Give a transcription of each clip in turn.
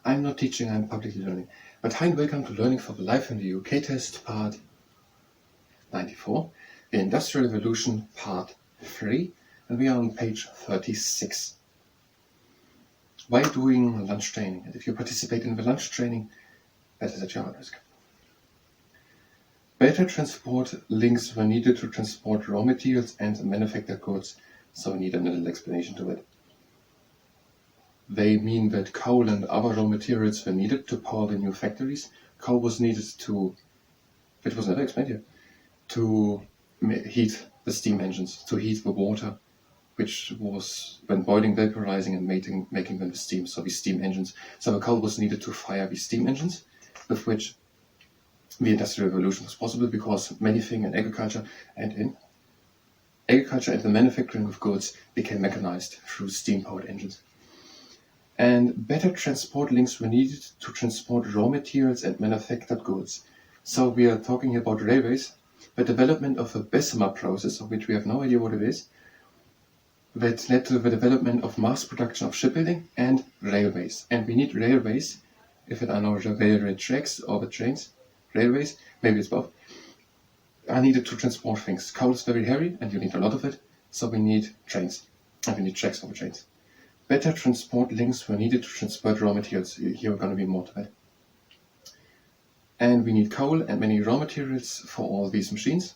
I'm not teaching, I'm publicly learning. But hi and welcome to Learning for the Life in the UK test, part 94, the Industrial Revolution, part 3, and we are on page 36. Why doing lunch training? And if you participate in the lunch training, that is at your own risk. Better transport links were needed to transport raw materials and manufactured goods, so we need a little explanation to it. They mean that coal and other raw materials were needed to power the new factories. Coal was needed to, it was never explained here, to heat the steam engines, to heat the water, which was when boiling, vaporizing, and making them steam, so these steam engines. So the coal was needed to fire these steam engines, with which the Industrial Revolution was possible, because many things in agriculture and the manufacturing of goods became mechanized through steam-powered engines. And better transport links were needed to transport raw materials and manufactured goods. So we are talking about railways, the development of a Bessemer process, of which we have no idea what it is, that led to the development of mass production of shipbuilding and railways. And we need railways, if it are no railway tracks or the trains, railways, maybe it's both, are needed to transport things. Coal is very heavy and you need a lot of it, so we need trains, and we need tracks for the trains. Better transport links were needed to transport raw materials. Here we're going to be more to that. And we need coal and many raw materials for all these machines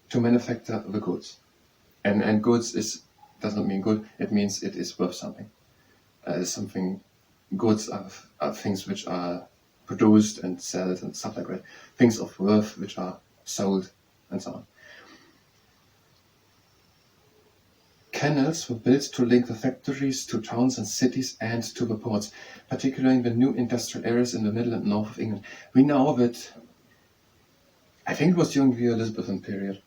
to manufacture the goods. And goods does not mean good, it means it is worth something. Goods are things which are produced and sold and stuff like that. Things of worth which are sold and so on. Canals were built to link the factories to towns and cities and to the ports, particularly in the new industrial areas in the middle and north of England. We know that, I think it was during the Elizabethan period,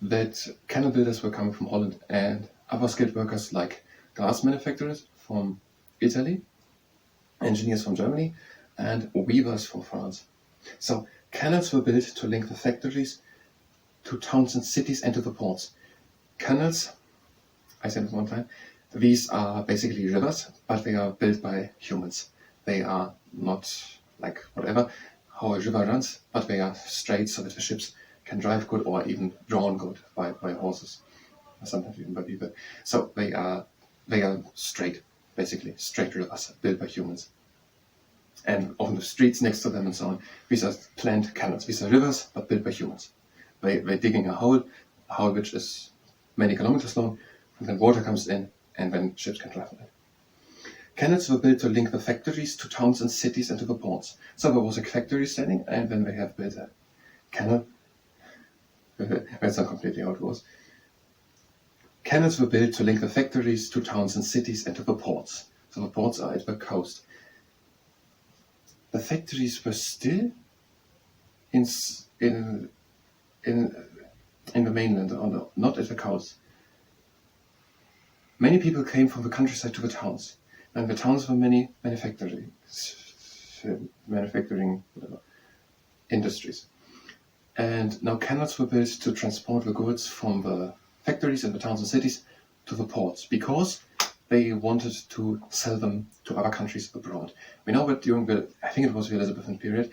that canal builders were coming from Holland and other skilled workers like glass manufacturers from Italy, engineers from Germany, and weavers from France. So canals were built to link the factories to towns and cities and to the ports. Canals, I said it one time, these are basically rivers, but they are built by humans. They are not like whatever, how a river runs, but they are straight so that the ships can drive good or even drawn good by horses, or sometimes even by people. So they are straight, basically, straight rivers built by humans. And on the streets next to them and so on, these are planned canals. These are rivers, but built by humans. They're digging a hole which is many kilometers long, and then water comes in, and then ships can drive on it. Canals were built to link the factories to towns and cities and to the ports. So there was a factory standing, and then they have built a canal. That's not completely how it was. Canals were built to link the factories to towns and cities and to the ports. So the ports are at the coast. The factories were still in the mainland, not at the coast. Many people came from the countryside to the towns, and the towns were many manufacturing industries. And now canals were built to transport the goods from the factories in the towns and cities to the ports, because they wanted to sell them to other countries abroad. We know that during I think it was the Elizabethan period,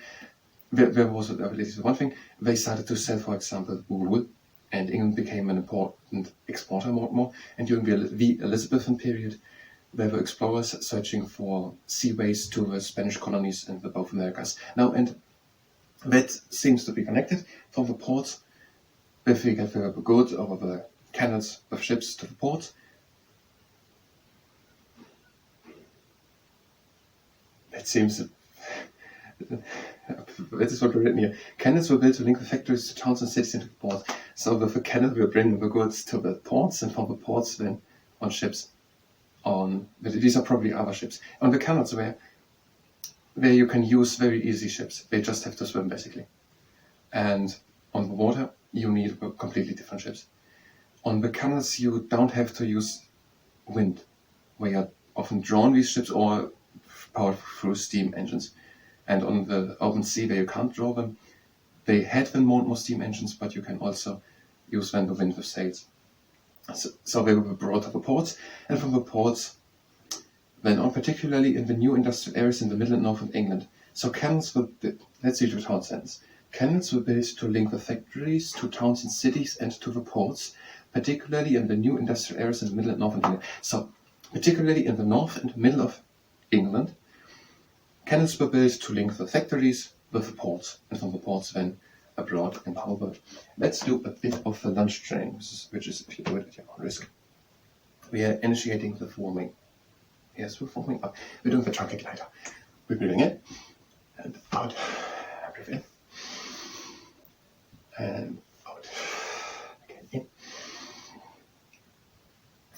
there was at least one thing, they started to sell, for example, wool, and England became an important exporter more and more. And during the Elizabethan period, there were explorers searching for seaways to the Spanish colonies in both Americas. Now, and that seems to be connected from the ports. If we get the goods over the canals of ships to the ports, it seems that is what we're written here. Canals were built to link the factories to towns and cities and to the ports. So with the canal we're bringing the goods to the ports, and from the ports then on ships. These are probably other ships. On the canals where you can use very easy ships. They just have to swim basically. And on the water you need completely different ships. On the canals you don't have to use wind, where you're often drawn these ships or powered through steam engines. And on the open sea where you can't draw them, they had then more and more steam engines, but you can also use then the wind with sails. So they were brought to the ports, and from the ports went on, particularly in the new industrial areas in the middle and north of England. So canals were built. Let's read the whole sentence. Canals were built to link the factories to towns and cities and to the ports, particularly in the new industrial areas in the middle and north of England. So, particularly in the north and middle of England, canals were built to link the factories with the ports, and from the ports then abroad in the whole world. Let's do a bit of the lunch training, which is if you do it at your own risk. We are initiating the warming. Yes, we're warming up. We're doing the trunk igniter. We're breathing in and out. Breathe in and out. Again in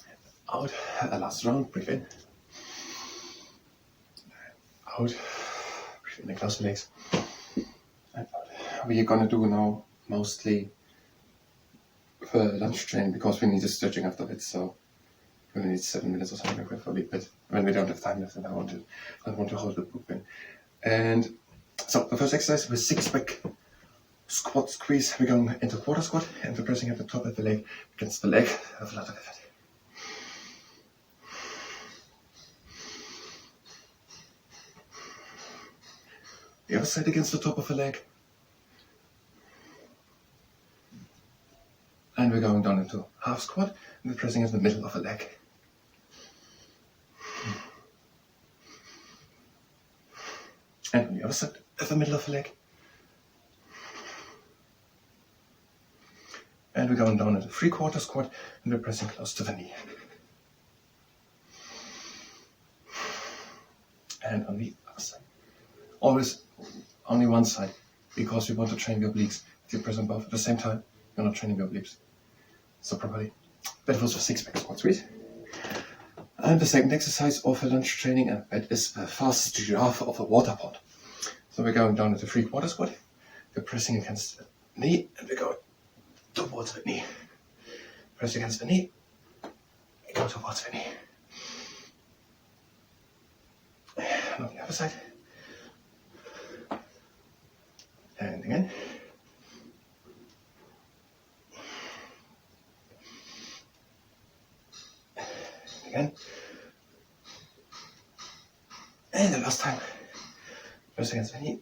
and out. Last round. Breathe in and out. Breathe in and close the legs and out. We are gonna do now mostly the lunch training because we need a stretching after it. So we need 7 minutes or something like that for a bit, but when we don't have time left, then I want to hold the book in. And so the first exercise with 6-pack squat squeeze. We're going into quarter squat and we're pressing at the top of the leg against the leg of a lot of effort. The other side against the top of the leg. And we're going down into half squat and we're pressing at the middle of the leg. And on the other side at the middle of the leg. And we're going down into 3/4 squat and we're pressing close to the knee. And on the other side. Always only one side, because we want to train your obliques. If you press on both at the same time, you're not training your obliques. So properly. That was for 6-pack squat squeeze. And the second exercise of the lunch training, and that is the fast giraffe of a water pot. So we're going down into 3/4 squat. We're pressing against the knee and we're going towards the knee. Press against the knee. We go towards the knee. And on the other side. And again. Again. And the last time. Press against the knee.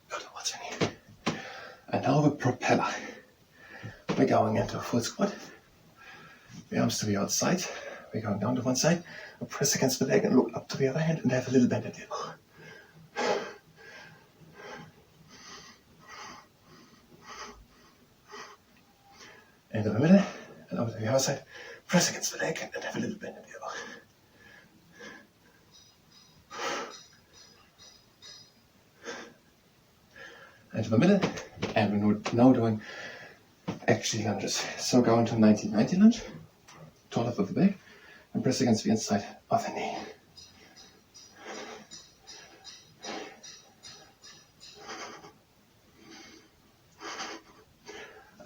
Go towards the knee. And now the propeller. We're going into a full squat. The arms to the outside. We're going down to one side. We press against the leg and look up to the other hand and have a little bend at the elbow. Into the middle and over to the other side. Press against the leg and have a little bend at the elbow. Into the middle, and we're now doing actually lunges. So go into 90-90 lunge, taller with the back, and press against the inside of the knee.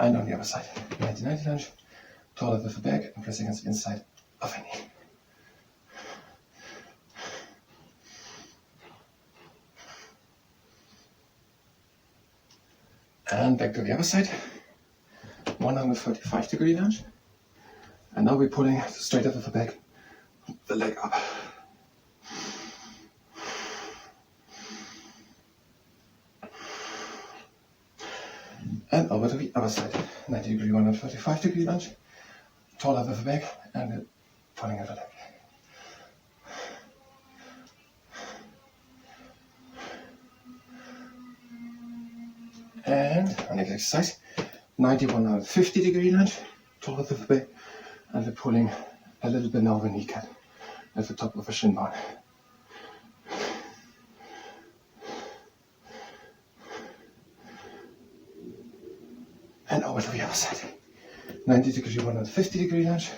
And on the other side, 90-90 lunge, taller with the back, and press against the inside of the knee. And back to the other side, 135-degree lunge. And now we're pulling straight up with the back, the leg up. And over to the other side, 90-degree, 135-degree lunge, taller with the back, and pulling at the leg. And our next exercise, 150-degree lunge, taller with the back, and we're pulling a little bit over the kneecap at the top of the shin bone. And over to the other side, 90-degree, 150-degree lunge,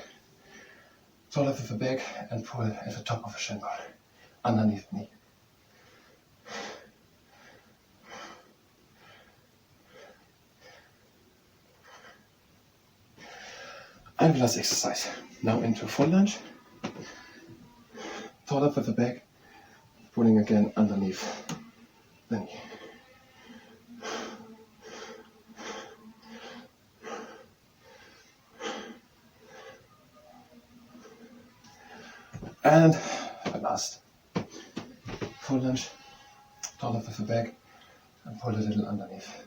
taller with the back, and pull at the top of the shin bone, underneath the knee. And the last exercise. Now into full lunge. Taller with the back, pulling again underneath the knee. And last full lunge, turn off with the back and pull a little underneath.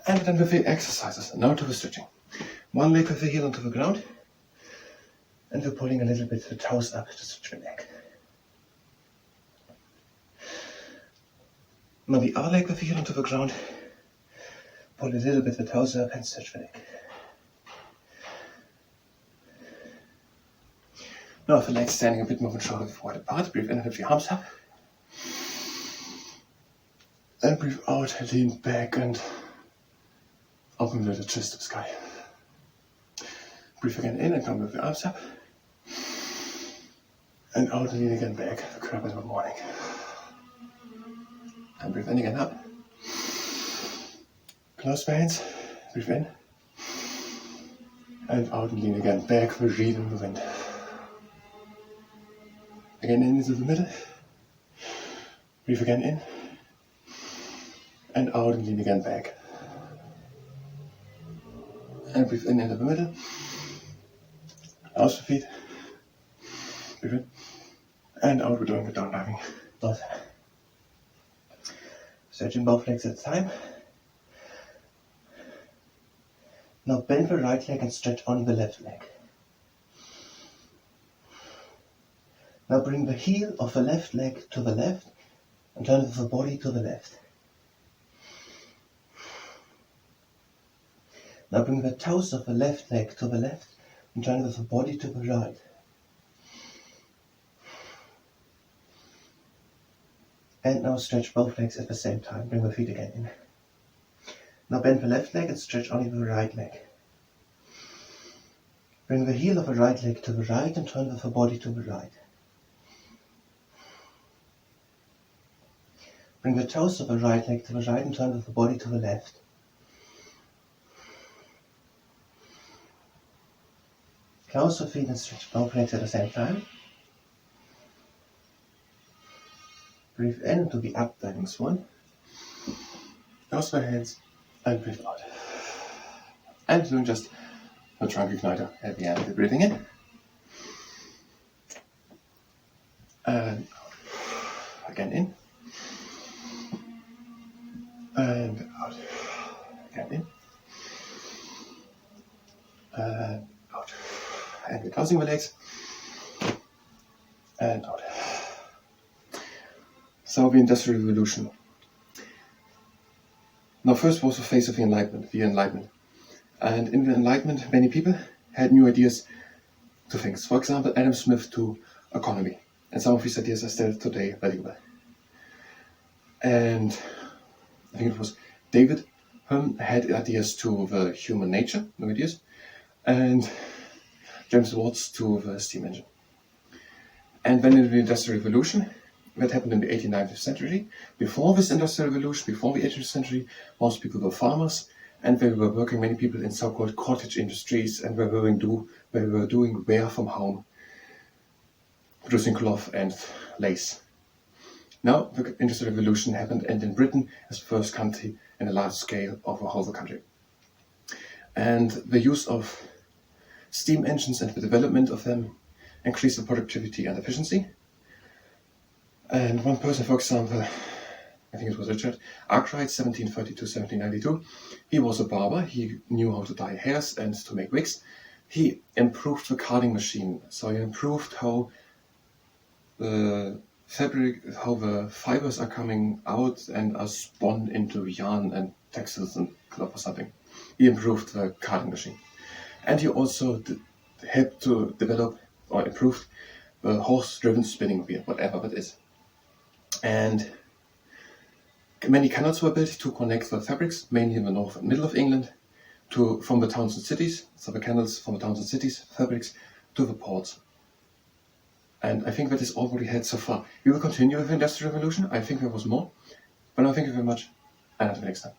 And then with the exercises, now to the stretching. One leg with the heel onto the ground, and we're pulling a little bit the toes up to stretch the neck. Now the other leg with the heel onto the ground, pull a little bit the toes up and stretch the neck. Now with the legs standing a bit more and shoulder wide apart, breathe in with your arms up. And breathe out, lean back and open the chest to the sky. Breathe again in and come with your arms up. And out and lean again back, the crab in the morning. And breathe in again up. Close the hands, breathe in. And out and lean again back, the reed in the wind. Again in into the middle. Breathe again in. And out and lean again back. And breathe in into the middle. Out the feet. Breathe in. And out, we're doing the down diving. Both. Stretching both legs at a time. Now bend the right leg and stretch only the left leg. Now bring the heel of the left leg to the left and turn the body to the left. Now bring the toes of the left leg to the left and turn the body to the right. And now stretch both legs at the same time. Bring the feet again in. Now bend the left leg and stretch only the right leg. Bring the heel of the right leg to the right and turn the body to the right. Bring the toes of the right leg to the right and turn the body to the left. Close the feet and stretch both legs at the same time. Breathe in to the up diving swan. Close the hands and breathe out. And doing just a trunk igniter at the end. Breathing in. And out. Again in. And out. Again in. And out. And we're closing the legs. And out. So the Industrial Revolution. Now first was the phase of the Enlightenment. And in the Enlightenment, many people had new ideas to things. For example, Adam Smith to economy. And some of these ideas are still today valuable. And I think it was David Hume had ideas to the human nature, new ideas. And James Watts to the steam engine. And then in the Industrial Revolution, that happened in the 18th, 19th century. Before this Industrial Revolution, before the 18th century, most people were farmers, and they were working, many people, in so-called cottage industries, and they were doing wear from home, producing cloth and lace. Now the Industrial Revolution happened, and in Britain, as the first country in a large scale of a whole country. And the use of steam engines and the development of them increased the productivity and efficiency. And one person, for example, I think it was Richard Arkwright, 1732-1792, he was a barber, he knew how to dye hairs and to make wigs. He improved the carding machine, so he improved how the fibers are coming out and are spun into yarn and textiles and cloth or something. He improved the carding machine. And he also helped to develop or improve the horse-driven spinning wheel, whatever that is. And many canals were built to connect the fabrics, mainly in the north and middle of England, from the towns and cities. So the canals from the towns and cities, fabrics, to the ports. And I think that is all what we had so far. We will continue with the Industrial Revolution. I think there was more. But now thank you very much, and until next time.